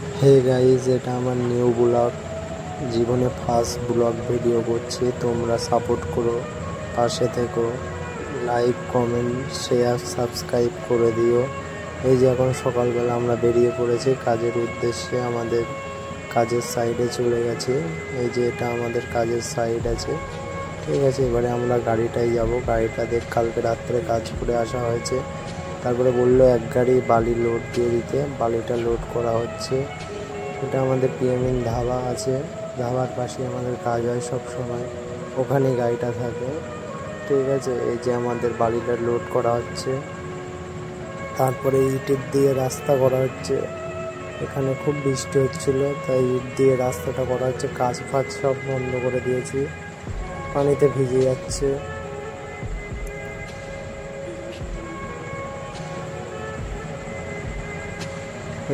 Hey guys, এটা আমার new blog. জীবনে ফার্স্ট ব্লগ ভিডিও করছি। তোমরা সাপোর্ট করো, পাশে থেকো, লাইক, কমেন্ট, শেয়ার, সাবস্ক্রাইব করে দিও। এই যে এখন সকালবেলা আমরা বেরিয়ে পড়েছি কাজের উদ্দেশ্যে। আমাদের কাজের সাইডে চলে গেছি। এই যে এটা আমাদের কাজের সাইড আছে, ঠিক আছে। এবারে আমরা গাড়িটাই যাব। গাড়িটা কালকে রাত্রে কাজ করে আসা হয়েছে। তারপরে বললো এক গাড়ি বালি লোড দিয়ে দিতে। বালিটা লোড করা হচ্ছে। এটা আমাদের পিএমএন ধাবা আছে, ধাবার পাশে আমাদের কাজ হয় সব সময়, ওখানেই গাড়িটা থাকে, ঠিক আছে। এই যে আমাদের বালিটা লোড করা হচ্ছে। তারপরে ইটের দিয়ে রাস্তা করা হচ্ছে। এখানে খুব বৃষ্টি হচ্ছিল, তাই ইট দিয়ে রাস্তাটা করা হচ্ছে। কাজ ফাজ সব বন্ধ করে দিয়েছি, পানিতে ভিজে যাচ্ছে।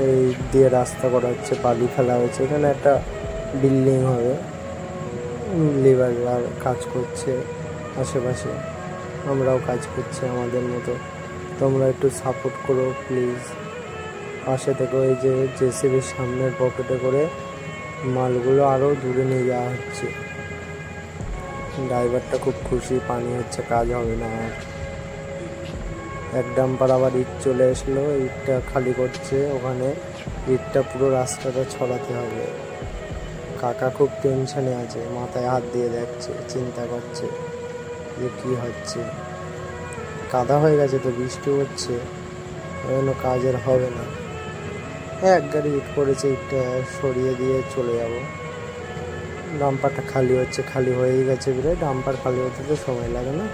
এই দিয়ে রাস্তা করা হচ্ছে, বালি ফেলা হয়েছে। এখানে একটা বিল্ডিং হবে, লেবাররা কাজ করছে আশেপাশে, আমরাও কাজ করছি আমাদের মতো। তোমরা একটু সাপোর্ট করো প্লিজ, পাশে থেকে। এই যে জেসিবির সামনের পকেটে করে মালগুলো আরও দূরে নিয়ে যাওয়া হচ্ছে। ড্রাইভারটা খুব খুশি, পানি হচ্ছে, কাজ হবে না আর। এক ডাম্পার আবার ইট চলে আসলো, ইটটা খালি করছে। ওখানে ইটটা পুরো রাস্তাটা ছড়াতে হবে। কাকা খুব টেনশনে আছে, মাথায় হাত দিয়ে দেখছে, চিন্তা করছে যে কি হচ্ছে। কাদা হয়ে গেছে তো, বৃষ্টি হচ্ছে, কোনো কাজের হবে না। এক গাড়ি ইট পড়েছে, ইটটা সরিয়ে দিয়ে চলে যাব। ডাম্পারটা খালি হচ্ছে, খালি হয়েই গেছে বলে। ডাম্পার খালি হতে তো সময় লাগে না।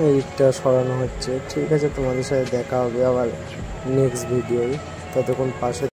এই ইটটা সরানো হচ্ছে, ঠিক আছে। তোমাদের সাথে দেখা হবে আবার নেক্সট ভিডিওয়। ততক্ষণ পাশে